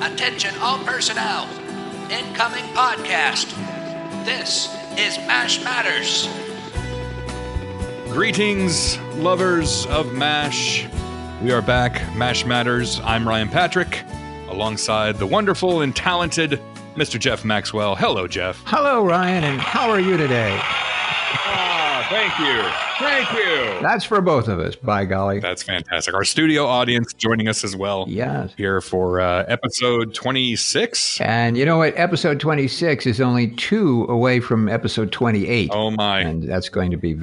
Attention all personnel. Incoming podcast. This is MASH Matters. Greetings, lovers of MASH. We are back, MASH Matters. I'm Ryan Patrick, alongside the wonderful and talented Mr. Jeff Maxwell. Hello, Jeff. Hello, Ryan, and how are you today? Thank you. Thank you. That's for both of us, by golly. That's fantastic. Our studio audience joining us as well. Yes. Here for episode 26. And you know what? Episode 26 is only 2 away from episode 28. Oh, my. And that's going to be a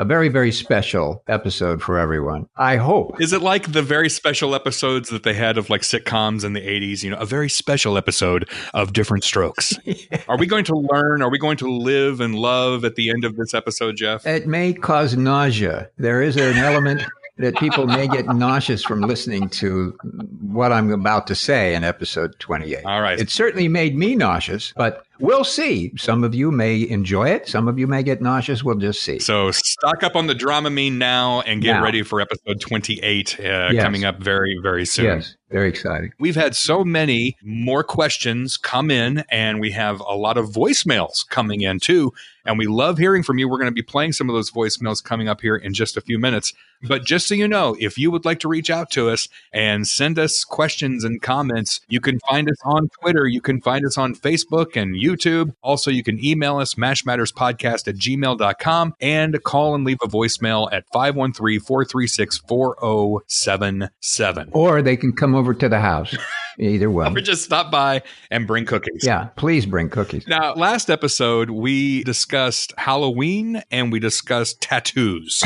very special episode for everyone. I hope. Is it like the very special episodes that they had of like sitcoms in the 80s? You know, a very special episode of Different Strokes. Yeah. Are we going to learn? Are we going to live and love at the end of this episode, Jeff? It may cause nausea. There is an element that people may get nauseous from listening to what I'm about to say in episode 28. All right. It certainly made me nauseous, but we'll see. Some of you may enjoy it. Some of you may get nauseous. We'll just see. So stock up on the Dramamine now and get ready for episode 28 coming up very, very soon. Yes, very exciting. We've had so many more questions come in, and we have a lot of voicemails coming in too. And we love hearing from you. We're going to be playing some of those voicemails coming up here in just a few minutes. But just so you know, if you would like to reach out to us and send us questions and comments, you can find us on Twitter. You can find us on Facebook and YouTube. Also, you can email us, mashmatterspodcast@gmail.com, and call and leave a voicemail at 513-436-4077. Or they can come over to the house. Either one. Or just stop by and bring cookies. Yeah, please bring cookies. Now, last episode, we discussed Halloween and we discussed tattoos.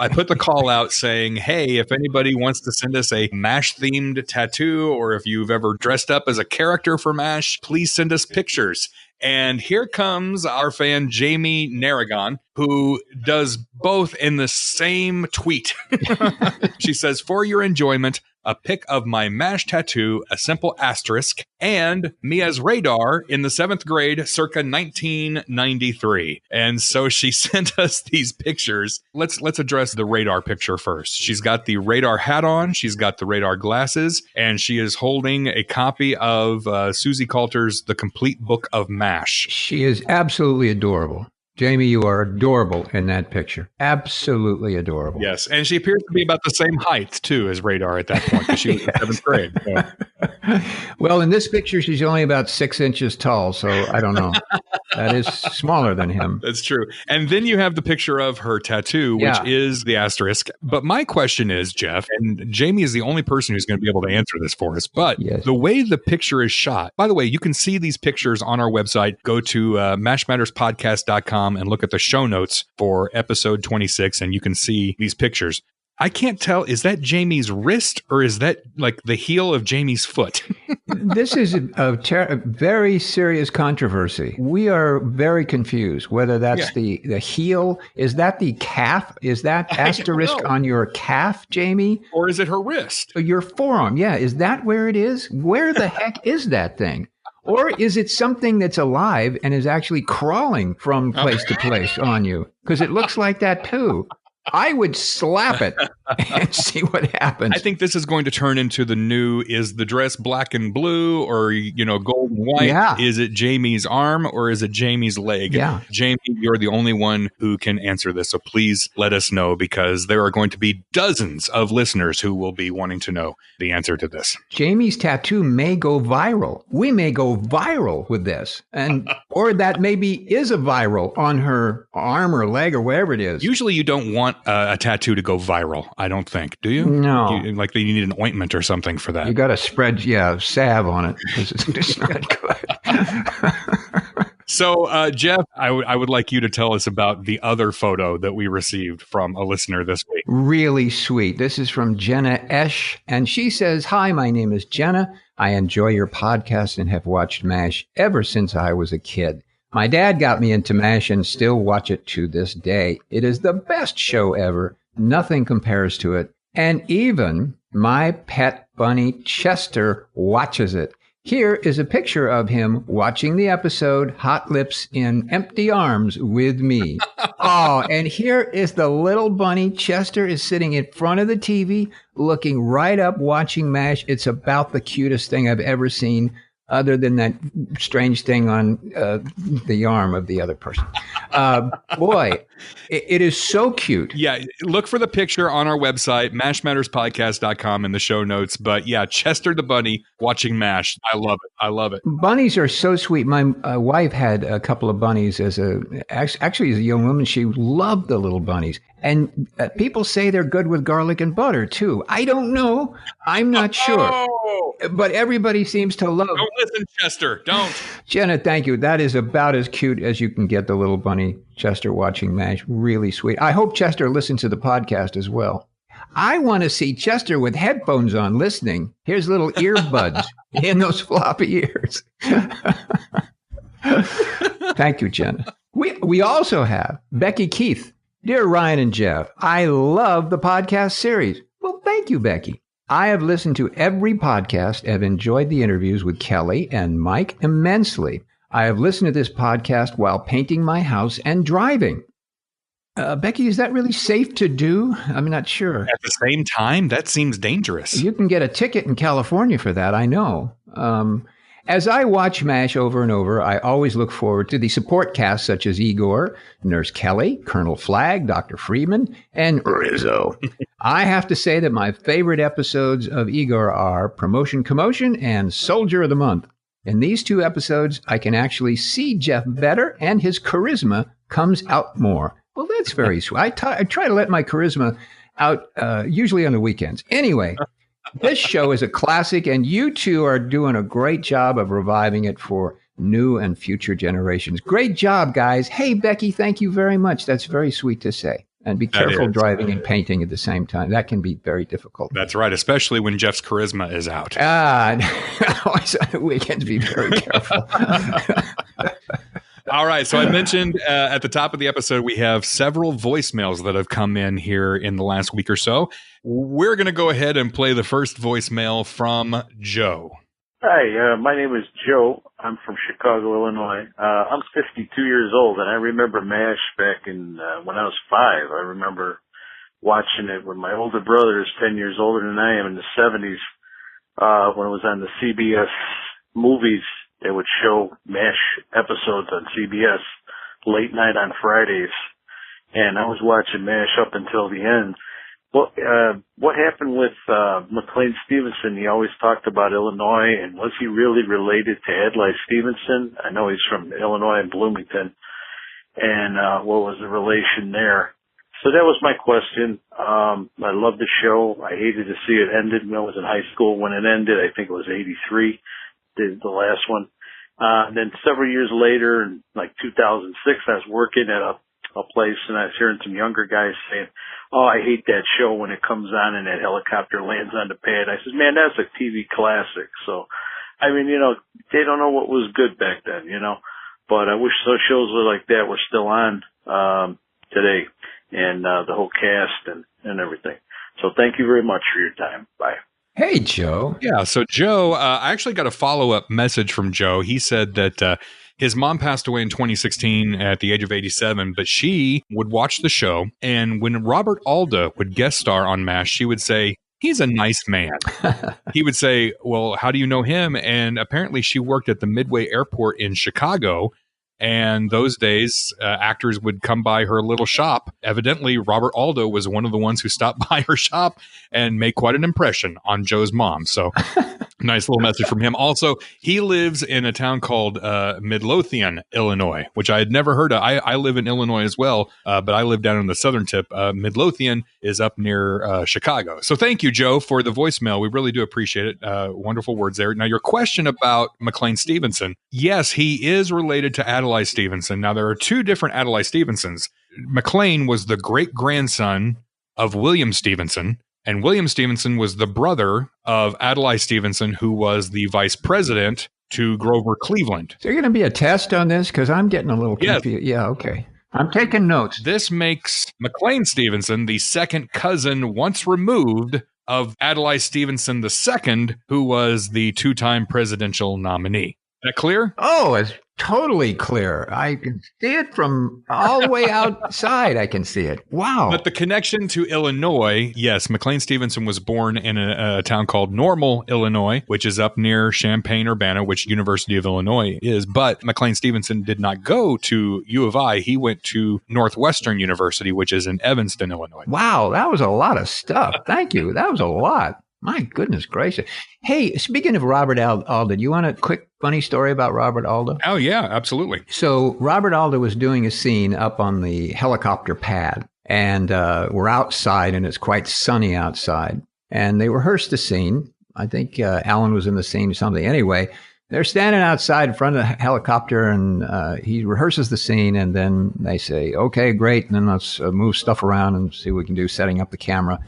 I put the call out saying, hey, if anybody wants to send us a MASH-themed tattoo, or if you've ever dressed up as a character for MASH, please send us pictures. And here comes our fan, Jamie Narragon, who does both in the same tweet. She says, for your enjoyment, a pic of my MASH tattoo, a simple asterisk, and me as Radar in the 7th grade circa 1993. And so she sent us these pictures. Let's address the Radar picture first. She's got the Radar hat on, she's got the Radar glasses, and she is holding a copy of Susie Coulter's The Complete Book of MASH. She is absolutely adorable. Jamie, you are adorable in that picture. Absolutely adorable. Yes, and she appears to be about the same height, too, as Radar at that point, because she was in 7th grade. So. Well, in this picture, she's only about 6 inches tall, so I don't know. That is smaller than him. That's true. And then you have the picture of her tattoo, which is the asterisk. But my question is, Jeff, and Jamie is the only person who's going to be able to answer this for us, but the way the picture is shot, by the way, you can see these pictures on our website. Go to mashmatterspodcast.com and look at the show notes for episode 26, and you can see these pictures. I can't tell, is that Jamie's wrist or is that like the heel of Jamie's foot? This is a very serious controversy. We are very confused whether that's the heel. Is that the calf? Is that asterisk on your calf, Jamie? Or is it her wrist? Your forearm, yeah. Is that where it is? Where the heck is that thing? Or is it something that's alive and is actually crawling from place to place on you? Because it looks like that too. I would slap it and see what happens. I think this is going to turn into the new, is the dress black and blue or, gold and white? Yeah. Is it Jamie's arm or is it Jamie's leg? Yeah. Jamie, you're the only one who can answer this. So please let us know, because there are going to be dozens of listeners who will be wanting to know the answer to this. Jamie's tattoo may go viral. We may go viral with this. Or that maybe is a viral on her arm or leg or wherever it is. Usually you don't want a tattoo to go viral, I don't think. Do you? No. You need an ointment or something for that. You got to spread, salve on it. It's not good. So, Jeff, I would like you to tell us about the other photo that we received from a listener this week. Really sweet. This is from Jenna Esch, and she says, "Hi, my name is Jenna. I enjoy your podcast and have watched MASH ever since I was a kid. My dad got me into MASH and still watch it to this day. It is the best show ever. Nothing compares to it. And even my pet bunny Chester watches it. Here is a picture of him watching the episode Hot Lips in Empty Arms with me. Oh, and here is the little bunny. Chester is sitting in front of the TV, looking right up, watching MASH. It's about the cutest thing I've ever seen, other than that strange thing on the arm of the other person. Boy, it is so cute. Yeah, look for the picture on our website, mashmatterspodcast.com, in the show notes. But yeah, Chester the bunny watching MASH. I love it. I love it. Bunnies are so sweet. My wife had a couple of bunnies actually as a young woman. She loved the little bunnies. And people say they're good with garlic and butter, too. I don't know. I'm not sure. But everybody seems to love. Don't listen, Chester. Don't. Jenna, thank you. That is about as cute as you can get, the little bunny, Chester watching MASH. Really sweet. I hope Chester listens to the podcast as well. I want to see Chester with headphones on listening. Here's little earbuds in those floppy ears. Thank you, Jenna. We also have Becky Keith. Dear Ryan and Jeff, I love the podcast series. Well, thank you, Becky. I have listened to every podcast and have enjoyed the interviews with Kelly and Mike immensely. I have listened to this podcast while painting my house and driving. Becky, is that really safe to do? I'm not sure. At the same time, that seems dangerous. You can get a ticket in California for that, I know. As I watch MASH over and over, I always look forward to the support cast such as Igor, Nurse Kelly, Colonel Flagg, Dr. Freeman, and Rizzo. I have to say that my favorite episodes of Igor are Promotion Commotion and Soldier of the Month. In these two episodes, I can actually see Jeff better and his charisma comes out more. Well, that's very sweet. I try to let my charisma out usually on the weekends. Anyway, this show is a classic, and you two are doing a great job of reviving it for new and future generations. Great job, guys. Hey, Becky, thank you very much. That's very sweet to say. And be careful driving and painting at the same time. That can be very difficult. That's right, especially when Jeff's charisma is out. Always on the weekends, be very careful. All right. So I mentioned at the top of the episode, we have several voicemails that have come in here in the last week or so. We're going to go ahead and play the first voicemail from Joe. Hi, my name is Joe. I'm from Chicago, Illinois. I'm 52 years old, and I remember MASH back in when I was 5. I remember watching it when my older brother is 10 years older than I am in the 70s when it was on the CBS movies. They would show MASH episodes on CBS late night on Fridays, and I was watching MASH up until the end. Well, what happened with McLean Stevenson? He always talked about Illinois, and was he really related to Adlai Stevenson? I know he's from Illinois and Bloomington, and what was the relation there? So that was my question. I loved the show. I hated to see it ended when I was in high school. When it ended, I think it was 83. The last one. Then several years later, in like 2006, I was working at a place, and I was hearing some younger guys saying, "Oh, I hate that show when it comes on and that helicopter lands on the pad." I said, "Man, that's a TV classic." So, I mean, they don't know what was good back then, But I wish those shows like that were still on today, and the whole cast and everything. So thank you very much for your time. Bye. Hey, Joe. Yeah. So Joe, I actually got a follow-up message from Joe. He said that his mom passed away in 2016 at the age of 87, but she would watch the show. And when Robert Alda would guest star on MASH, she would say, "He's a nice man." He would say, "Well, how do you know him?" And apparently she worked at the Midway Airport in Chicago. And those days, actors would come by her little shop. Evidently, Robert Alda was one of the ones who stopped by her shop and made quite an impression on Joe's mom. So nice little message from him. Also, he lives in a town called Midlothian, Illinois, which I had never heard of. I live in Illinois as well, but I live down in the southern tip. Midlothian is up near Chicago. So thank you, Joe, for the voicemail. We really do appreciate it. Wonderful words there. Now, your question about McLean Stevenson. Yes, he is related to Adlai Stevenson. Now, there are two different Adlai Stevensons. McLean was the great-grandson of William Stevenson, and William Stevenson was the brother of Adlai Stevenson, who was the vice president to Grover Cleveland. Is there going to be a test on this? Because I'm getting a little confused. Yes. Yeah, okay. I'm taking notes. This makes McLean Stevenson the second cousin once removed of Adlai Stevenson II, who was the 2-time presidential nominee. That clear? Oh, it's totally clear. I can see it from all the way outside. I can see it. Wow. But the connection to Illinois, yes, McLean Stevenson was born in a town called Normal, Illinois, which is up near Champaign-Urbana, which University of Illinois is. But McLean Stevenson did not go to U of I. He went to Northwestern University, which is in Evanston, Illinois. Wow, that was a lot of stuff. Thank you. That was a lot. My goodness gracious. Hey, speaking of Robert Alda, do you want a quick funny story about Robert Alda? Oh, yeah, absolutely. So Robert Alda was doing a scene up on the helicopter pad, and we're outside, and it's quite sunny outside. And they rehearsed the scene. I think Alan was in the scene or something. Anyway, they're standing outside in front of the helicopter, and he rehearses the scene, and then they say, okay, great, and then let's move stuff around and see what we can do, setting up the camera.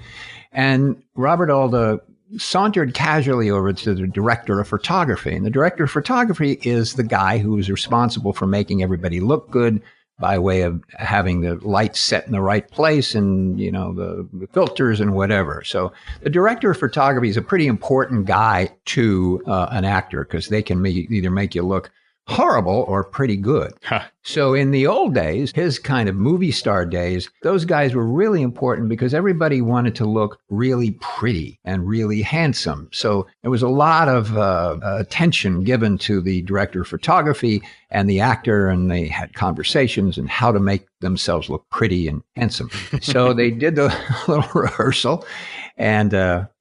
And Robert Alda sauntered casually over to the director of photography. And the director of photography is the guy who is responsible for making everybody look good by way of having the lights set in the right place and, you know, the filters and whatever. So the director of photography is a pretty important guy to an actor because they can either make you look horrible or pretty good. Huh. So in the old days, his kind of movie star days, those guys were really important because everybody wanted to look really pretty and really handsome. So there was a lot of attention given to the director of photography and the actor, and they had conversations on how to make themselves look pretty and handsome. So they did the little rehearsal, and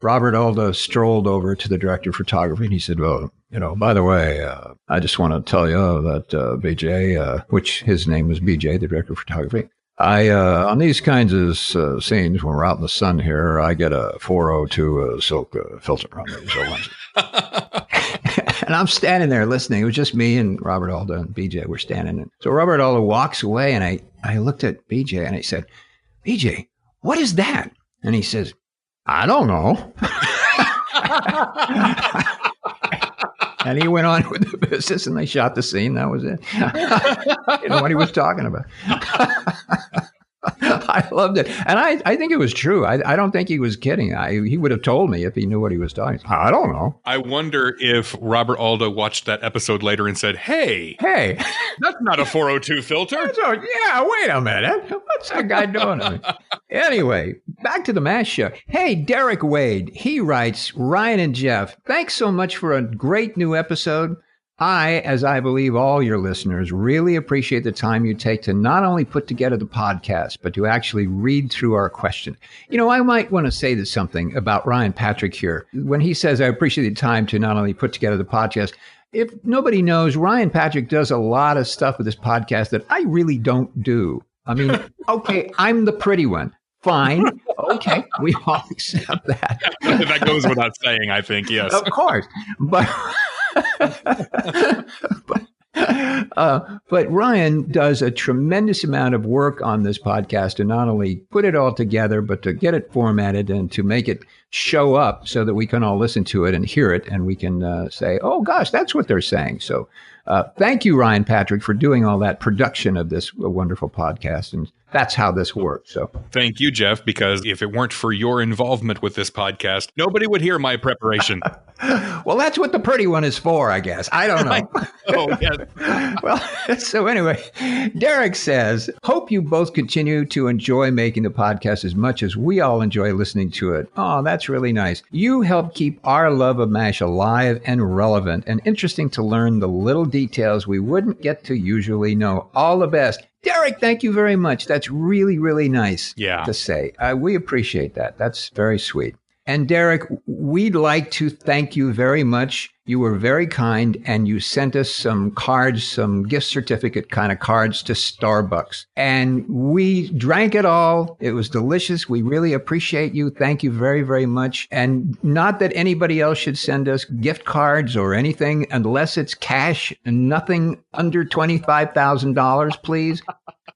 Robert Alda strolled over to the director of photography, and he said, well, you know, by the way, I just want to tell you that BJ, which his name was BJ, the director of photography, on these kinds of scenes, when we're out in the sun here, I get a 402 silk filter on these lenses. And I'm standing there listening. It was just me and Robert Alda and BJ were standing. And so Robert Alda walks away, and I looked at BJ and I said, BJ, what is that? And he says, I don't know. And he went on with the business, and they shot the scene. That was it. You know what he was talking about. I loved it. And I think it was true. I don't think he was kidding. He would have told me if he knew what he was talking about. I don't know. I wonder if Robert Alda watched that episode later and said, hey, that's not a 402 filter. Yeah, wait a minute. What's that guy doing? Anyway, back to the MASH show. Hey, Derek Wade. He writes, Ryan and Jeff, thanks so much for a great new episode. I, as I believe all your listeners, really appreciate the time you take to not only put together the podcast, but to actually read through our question. You know, I might want to say something about Ryan Patrick here. When he says, I appreciate the time to not only put together the podcast, if nobody knows, Ryan Patrick does a lot of stuff with this podcast that I really don't do. I mean, okay, I'm the pretty one. Fine. Okay. We all accept that. That goes without saying, I think, yes. Of course. But Ryan does a tremendous amount of work on this podcast to not only put it all together, but to get it formatted and to make it show up so that we can all listen to it and hear it, and we can say, oh, gosh, that's what they're saying. So thank you, Ryan Patrick, for doing all that production of this wonderful podcast. And that's how this works. So thank you, Jeff, because if it weren't for your involvement with this podcast, nobody would hear my preparation. Well, that's what the pretty one is for, I guess. I don't know. Oh, yes. Well, so anyway, Derek says, hope you both continue to enjoy making the podcast as much as we all enjoy listening to it. Oh, that's really nice. You help keep our love of MASH alive and relevant and interesting to learn the little details we wouldn't get to usually know. All the best. Derek, thank you very much. That's really, really nice to say. We appreciate that. That's very sweet. And Derek, we'd like to thank you very much. You were very kind, and you sent us some cards, some gift certificate kind of cards to Starbucks. And we drank it all. It was delicious. We really appreciate you. Thank you very, very much. And not that anybody else should send us gift cards or anything unless it's cash and nothing under $25,000, please.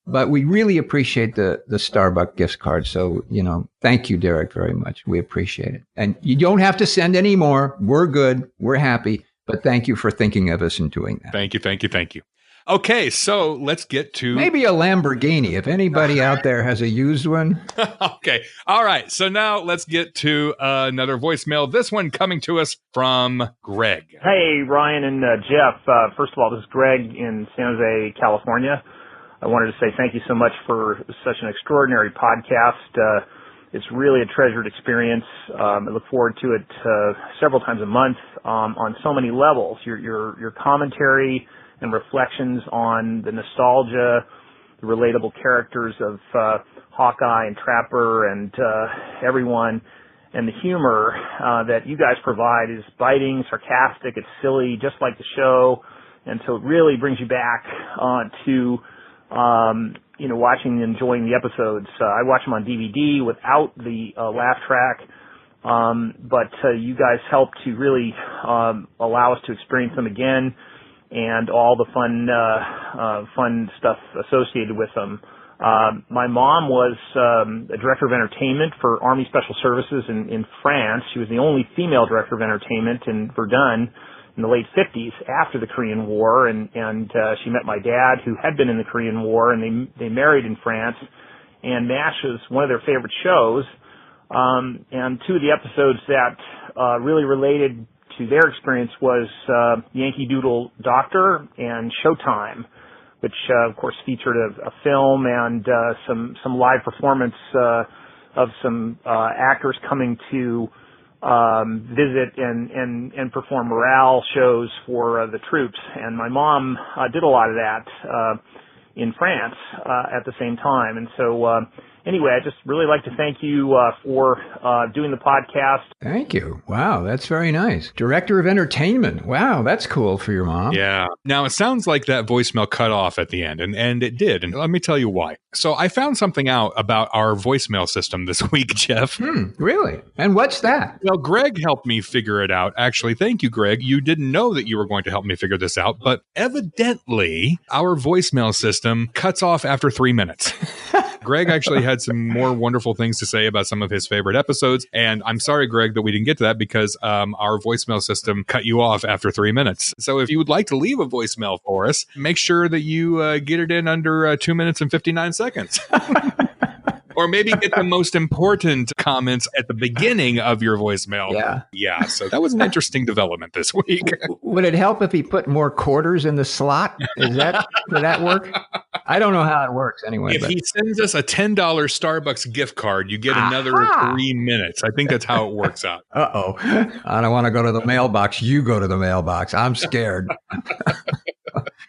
But we really appreciate the Starbucks gift card. So, you know, thank you, Derek, very much. We appreciate it. And you don't have to send any more. We're good. We're happy. But thank you for thinking of us and doing that. Thank you. Okay, so let's get to Maybe a Lamborghini, if anybody out there has a used one. Okay. All right. So now let's get to another voicemail. This one coming to us from Greg. Hey, Ryan and Jeff. First of all, this is Greg in San Jose, California. I wanted to say thank you so much for such an extraordinary podcast. It's really a treasured experience. I look forward to it several times a month on so many levels. Your commentary and reflections on the nostalgia, the relatable characters of Hawkeye and Trapper and everyone, and the humor that you guys provide is biting, sarcastic, it's silly, just like the show, and so it really brings you back to watching and enjoying the episodes. I watch them on DVD without the laugh track, but you guys help to really allow us to experience them again, and all the fun stuff associated with them. My mom was a director of entertainment for Army Special Services in France. She was the only female director of entertainment in Verdun in the late 50s after the Korean War, and she met my dad, who had been in the Korean War, and they married in France. And MASH was one of their favorite shows. And two of the episodes that really related to their experience was Yankee Doodle Doctor and Showtime, which of course featured a film and some live performance of some actors coming to visit and perform morale shows for the troops. And my mom did a lot of that in France at the same time. And so anyway, I just really like to thank you for doing the podcast. Thank you. Wow, that's very nice. Director of entertainment. Wow, that's cool for your mom. Yeah. Now, it sounds like that voicemail cut off at the end, and it did. And let me tell you why. So I found something out about our voicemail system this week, Jeff. Really? And what's that? Well, Greg helped me figure it out. Actually, thank you, Greg. You didn't know that you were going to help me figure this out, but evidently our voicemail system cuts off after 3 minutes. Greg actually had some more wonderful things to say about some of his favorite episodes. And I'm sorry, Greg, that we didn't get to that because our voicemail system cut you off after 3 minutes. So if you would like to leave a voicemail for us, make sure that you get it in under 2 minutes and 59 seconds. Or maybe get the most important comments at the beginning of your voicemail. Yeah. So that was an interesting development this week. Would it help if he put more quarters in the slot? Would that work? I don't know how it works anyway. If he sends us a $10 Starbucks gift card, you get another 3 minutes. I think that's how it works out. Uh-oh. I don't want to go to the mailbox. You go to the mailbox. I'm scared.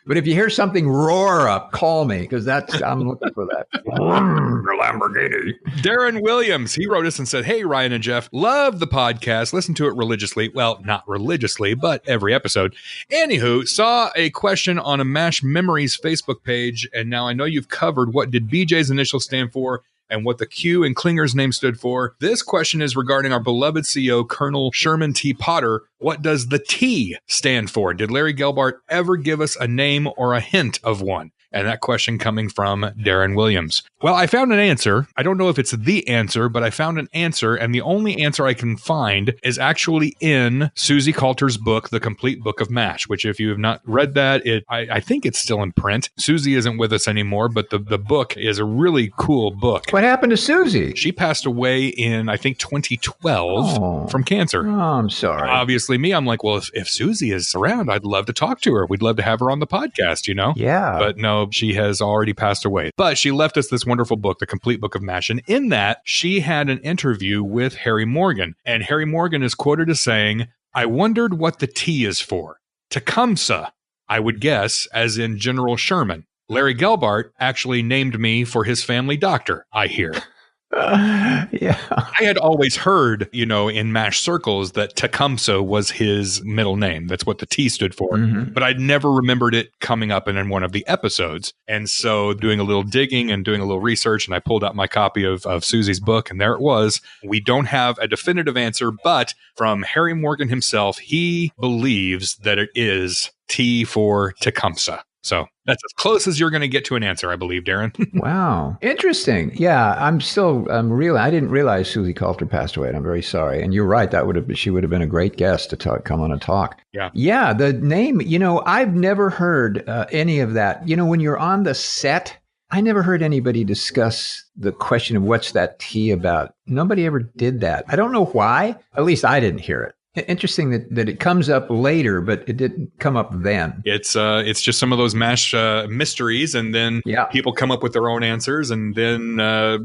But if you hear something roar up, call me, because I'm looking for that. Lamborghini. Darren Williams, he wrote us and said, "Hey, Ryan and Jeff, love the podcast. Listen to it religiously. Well, not religiously, but every episode. Anywho, saw a question on a MASH Memories Facebook page, and now I know you've covered what did BJ's initials stand for and what the Q and Klinger's name stood for. This question is regarding our beloved CEO, Colonel Sherman T. Potter. What does the T stand for? Did Larry Gelbart ever give us a name or a hint of one?" And that question coming from Darren Williams. Well, I found an answer. I don't know if it's the answer, but I found an answer. And the only answer I can find is actually in Susie Coulter's book, The Complete Book of MASH, which if you have not read that, I think it's still in print. Susie isn't with us anymore, but the book is a really cool book. What happened to Susie? She passed away in, I think, 2012 from cancer. Oh, I'm sorry. Obviously, I'm like, well, if Susie is around, I'd love to talk to her. We'd love to have her on the podcast, you know? Yeah. But no, she has already passed away. But she left us this wonderful book, The Complete Book of MASH. And in that, she had an interview with Harry Morgan. And Harry Morgan is quoted as saying, "I wondered what the T is for. Tecumseh, I would guess, as in General Sherman. Larry Gelbart actually named me for his family doctor, I hear." Yeah. I had always heard, in MASH circles that Tecumseh was his middle name. That's what the T stood for. Mm-hmm. But I'd never remembered it coming up in one of the episodes. And so doing a little digging and doing a little research, and I pulled out my copy of Susie's book, and there it was. We don't have a definitive answer, but from Harry Morgan himself, he believes that it is T for Tecumseh. So that's as close as you're going to get to an answer, I believe, Darren. Wow. Interesting. Yeah, I didn't realize Susie Kafka passed away, and I'm very sorry. And you're right, she would have been a great guest to come on and talk. Yeah. Yeah, the name, I've never heard any of that. When you're on the set, I never heard anybody discuss the question of what's that tea about. Nobody ever did that. I don't know why. At least I didn't hear it. Interesting that it comes up later, but it didn't come up then. It's just some of those MASH mysteries, and then people come up with their own answers, and then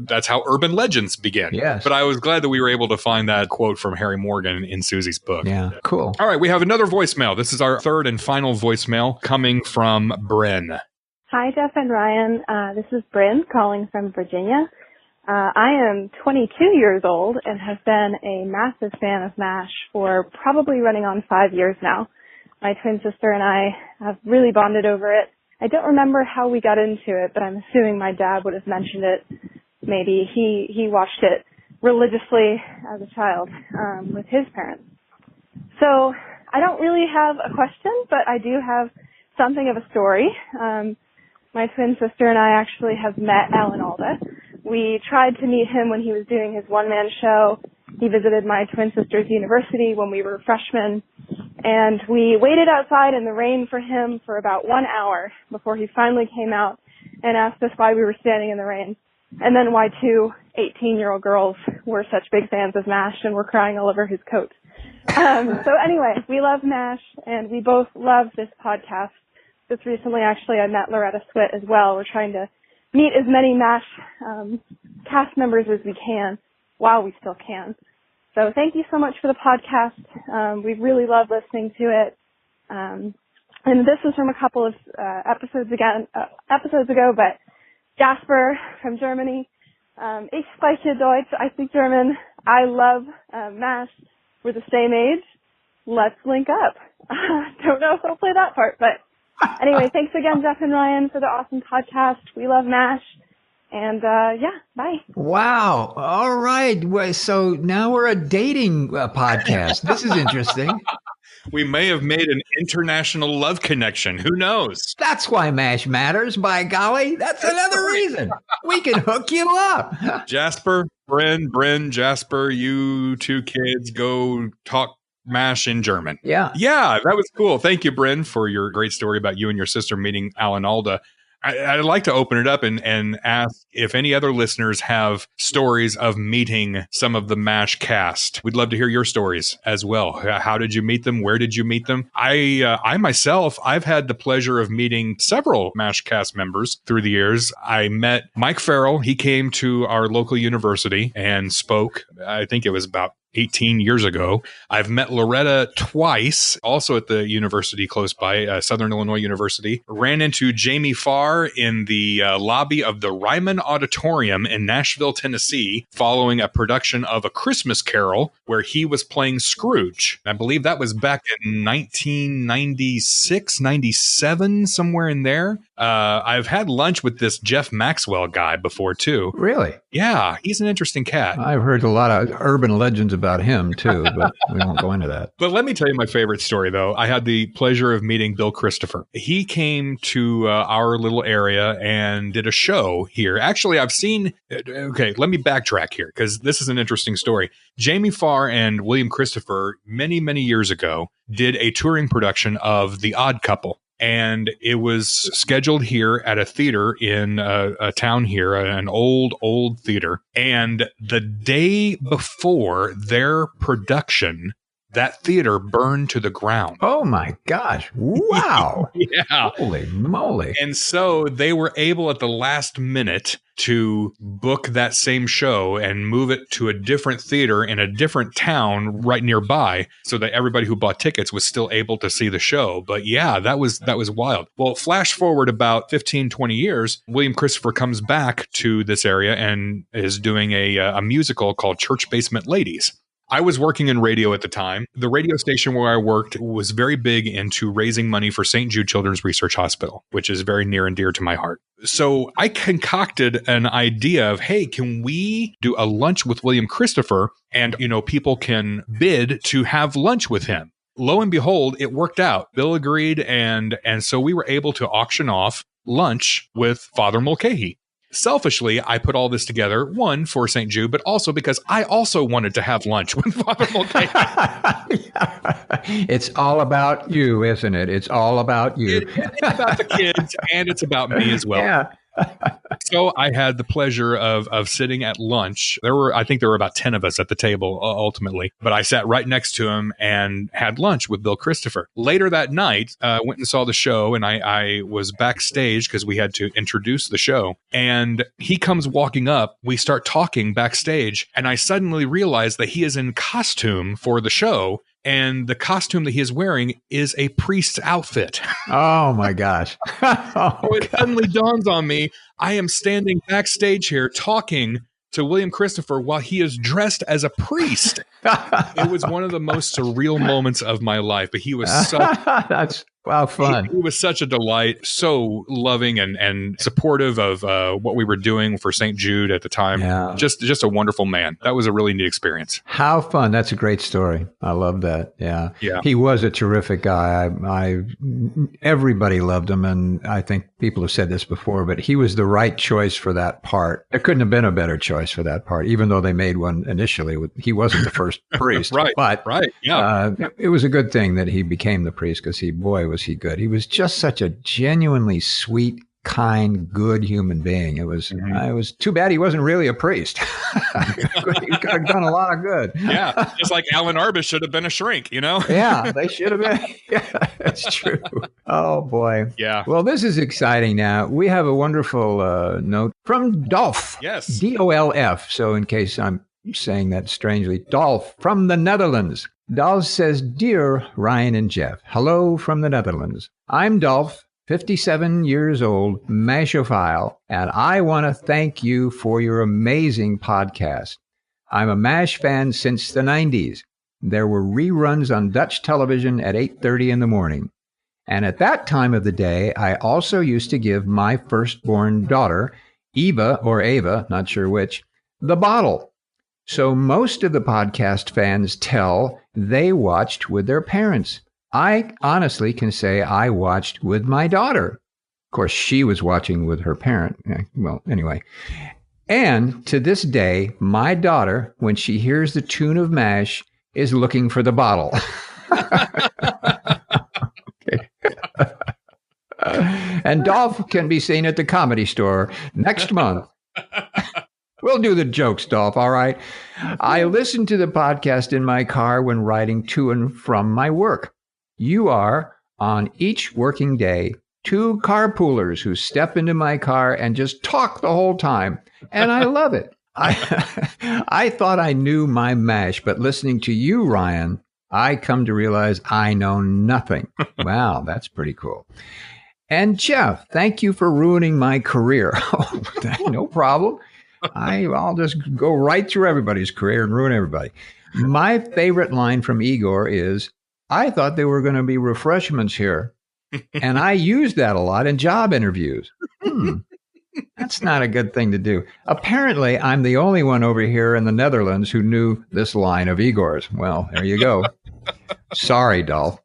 that's how urban legends begin. Yes. But I was glad that we were able to find that quote from Harry Morgan in Susie's book. Yeah, cool. All right, we have another voicemail. This is our third and final voicemail coming from Bryn. Hi, Jeff and Ryan. This is Bryn calling from Virginia. I am 22 years old and have been a massive fan of MASH for probably running on 5 years now. My twin sister and I have really bonded over it. I don't remember how we got into it, but I'm assuming my dad would have mentioned it. Maybe he watched it religiously as a child with his parents. So I don't really have a question, but I do have something of a story. My twin sister and I actually have met Alda. We tried to meet him when he was doing his one-man show. He visited my twin sister's university when we were freshmen, and we waited outside in the rain for him for about 1 hour before he finally came out and asked us why we were standing in the rain, and then why two 18-year-old girls were such big fans of MASH and were crying all over his coat. So anyway, we love MASH, and we both love this podcast. Just recently, actually, I met Loretta Swit as well. We're trying to meet as many MASH cast members as we can while we still can. So thank you so much for the podcast. We really love listening to it. And this is from a couple of episodes ago, but Jasper from Germany. Ich spreche Deutsch. I speak German. I love MASH. We're the same age. Let's link up. Don't know if I'll play that part, but anyway, thanks again, Jeff and Ryan, for the awesome podcast. We love MASH. And bye. Wow. All right. Well, so now we're a dating podcast. This is interesting. We may have made an international love connection. Who knows? That's why MASH matters, by golly. That's another reason. We can hook you up. Jasper, Bryn, Jasper, you two kids go talk MASH in German. Yeah. Yeah, that was cool. Thank you, Bryn, for your great story about you and your sister meeting Alda. I'd like to open it up and ask if any other listeners have stories of meeting some of the MASH cast. We'd love to hear your stories as well. How did you meet them? Where did you meet them? I myself, I've had the pleasure of meeting several MASH cast members through the years. I met Mike Farrell. He came to our local university and spoke. I think it was about 18 years ago. I've met Loretta twice, also at the university close by, Southern Illinois University. Ran into Jamie Farr in the lobby of the Ryman Auditorium in Nashville, Tennessee, following a production of A Christmas Carol where he was playing Scrooge. I believe that was back in 1996, 97, somewhere in there. I've had lunch with this Jeff Maxwell guy before, too. Really? Yeah, he's an interesting cat. I've heard a lot of urban legends about him, too, but we won't go into that. But let me tell you my favorite story, though. I had the pleasure of meeting Bill Christopher. He came to our little area and did a show here. Actually, I've seen... Okay, let me backtrack here, because this is an interesting story. Jamie Farr and William Christopher, many, many years ago, did a touring production of The Odd Couple. And it was scheduled here at a theater in a town here, an old theater. And the day before their production, that theater burned to the ground. Oh, my gosh. Wow. Yeah. Holy moly. And so they were able at the last minute to book that same show and move it to a different theater in a different town right nearby so that everybody who bought tickets was still able to see the show. But yeah, that was wild. Well, flash forward about 15, 20 years, William Christopher comes back to this area and is doing a musical called Church Basement Ladies. I was working in radio at the time. The radio station where I worked was very big into raising money for St. Jude Children's Research Hospital, which is very near and dear to my heart. So I concocted an idea of, hey, can we do a lunch with William Christopher and, people can bid to have lunch with him? lo and behold, it worked out. Bill agreed, and so we were able to auction off lunch with Father Mulcahy. Selfishly, I put all this together, one, for St. Jude, but also because I also wanted to have lunch with Father Mulcahy. It's all about you, isn't it? It's all about you. It's about the kids, and it's about me as well. Yeah. So I had the pleasure of sitting at lunch. I think there were about 10 of us at the table ultimately, but I sat right next to him and had lunch with Bill Christopher. Later that night, went and saw the show, and I was backstage because we had to introduce the show. And he comes walking up. We start talking backstage, and I suddenly realize that he is in costume for the show. And the costume that he is wearing is a priest's outfit. Oh, my gosh. So it suddenly dawns on me, I am standing backstage here talking to William Christopher while he is dressed as a priest. It was one of the most surreal moments of my life, but he was That's fun. He was such a delight, so loving and supportive of what we were doing for St. Jude at the time. Yeah. Just a wonderful man. That was a really neat experience. How fun. That's a great story. I love that. Yeah. Yeah. He was a terrific guy. Everybody loved him. And I think people have said this before, but he was the right choice for that part. There couldn't have been a better choice for that part, even though they made one initially. He wasn't the first priest. Right. But Yeah. It was a good thing that he became the priest because was he good. He was just such a genuinely sweet, kind, good human being. It was too bad he wasn't really a priest. He could have done a lot of good. Yeah. Just like Alan Arbus should have been a shrink, you know? Yeah, they should have been. Yeah, that's true. Oh, boy. Yeah. Well, this is exciting now. We have a wonderful note from Dolph. Yes. Dolf. So in case I'm saying that strangely, Dolph from the Netherlands. Dolph says, Dear Ryan and Jeff, hello from the Netherlands. I'm Dolph, 57 years old, Mashophile, and I want to thank you for your amazing podcast. I'm a MASH fan since the 90s. There were reruns on Dutch television at 8:30 in the morning. And at that time of the day, I also used to give my firstborn daughter, Eva or Ava, not sure which, the bottle. So most of the podcast fans tell they watched with their parents. I honestly can say I watched with my daughter. Of course, she was watching with her parent. Well, anyway. And to this day, my daughter, when she hears the tune of MASH, is looking for the bottle. Okay. And Dolph can be seen at the Comedy Store next month. We'll do the jokes, Dolph, all right? I listen to the podcast in my car when riding to and from my work. You are, on each working day, two carpoolers who step into my car and just talk the whole time, and I love it. I thought I knew my MASH, but listening to you, Ryan, I come to realize I know nothing. Wow, that's pretty cool. And Jeff, thank you for ruining my career. Oh, no problem. I'll just go right through everybody's career and ruin everybody. My favorite line from Igor is, I thought there were going to be refreshments here. And I use that a lot in job interviews. That's not a good thing to do. Apparently, I'm the only one over here in the Netherlands who knew this line of Igor's. Well, there you go. Sorry, Dolph.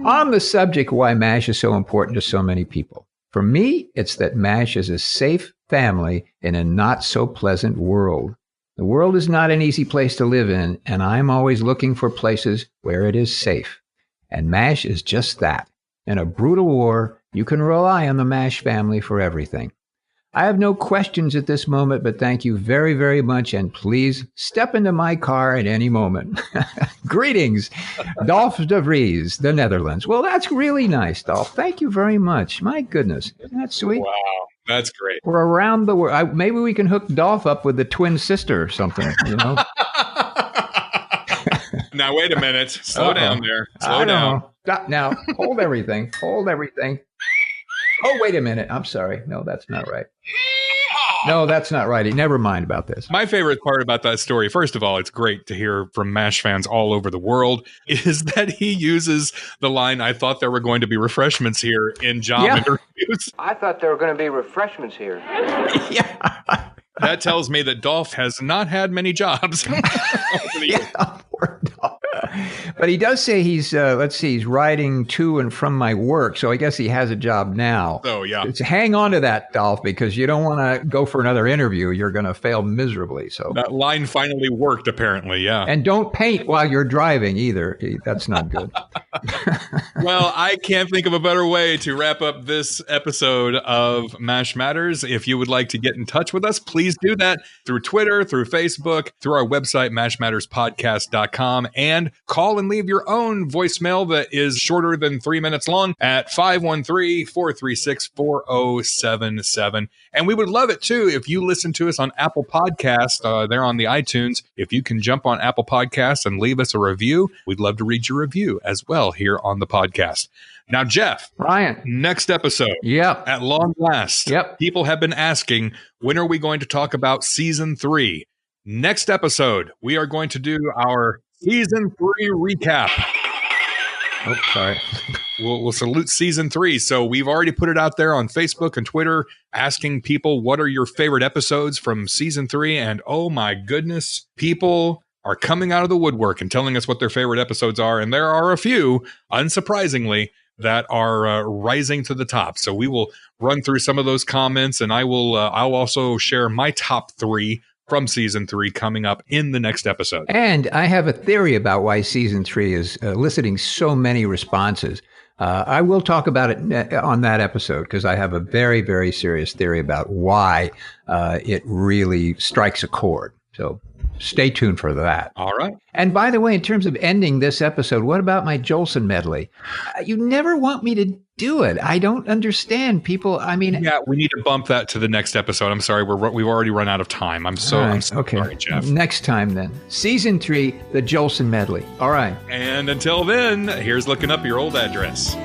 On the subject why MASH is so important to so many people. For me, it's that MASH is a safe family in a not so pleasant world. The world is not an easy place to live in, and I'm always looking for places where it is safe. And MASH is just that. In a brutal war, you can rely on the MASH family for everything. I have no questions at this moment, but thank you very, very much, and please step into my car at any moment. Greetings, Dolph de Vries, the Netherlands. Well, that's really nice, Dolph. Thank you very much. My goodness. Isn't that sweet? Wow, that's great. We're around the world. Maybe we can hook Dolph up with the twin sister or something, you know? Now, wait a minute. Slow down there. Slow down. Stop now. Hold everything. Hold everything. Oh, wait a minute. I'm sorry. No, that's not right. No, that's not right. Never mind about this. My favorite part about that story, first of all, it's great to hear from MASH fans all over the world, is that he uses the line, I thought there were going to be refreshments here in job interviews. I thought there were going to be refreshments here. Yeah. That tells me that Dolph has not had many jobs. Yeah, poor Dolph. But he does say he's, he's riding to and from my work. So I guess he has a job now. Oh, yeah. Hang on to that, Dolph, because you don't want to go for another interview. You're going to fail miserably. So that line finally worked, apparently. Yeah. And don't paint while you're driving either. That's not good. Well, I can't think of a better way to wrap up this episode of MASH Matters. If you would like to get in touch with us, please do that through Twitter, through Facebook, through our website, mashmatterspodcast.com, and call and leave your own voicemail that is shorter than 3 minutes long at 513-436-4077. And we would love it, too, if you listen to us on Apple Podcasts. They're on the iTunes. If you can jump on Apple Podcasts and leave us a review, we'd love to read your review as well here on the podcast. Now, Jeff. Ryan. Next episode. Yep. At long last. Yep. People have been asking, when are we going to talk about season 3? Next episode, we are going to do our season 3 recap. Oh, sorry. We'll salute season 3. So we've already put it out there on Facebook and Twitter asking people, what are your favorite episodes from season 3? And oh my goodness, people are coming out of the woodwork and telling us what their favorite episodes are. And there are a few, unsurprisingly, that are rising to the top. So we will run through some of those comments, and I'll also share my top 3 from season 3 coming up in the next episode. And I have a theory about why season 3 is eliciting so many responses. I will talk about it on that episode because I have a very, very serious theory about why it really strikes a chord. So stay tuned for that. All right. And by the way, in terms of ending this episode, what about my Jolson medley? You never want me to do it. I don't understand people. I mean, yeah, we need to bump that to the next episode. I'm sorry, we've already run out of time. I'm so sorry, Jeff. Next time then. Season 3, the Jolson medley. All right. And until then, here's looking up your old address.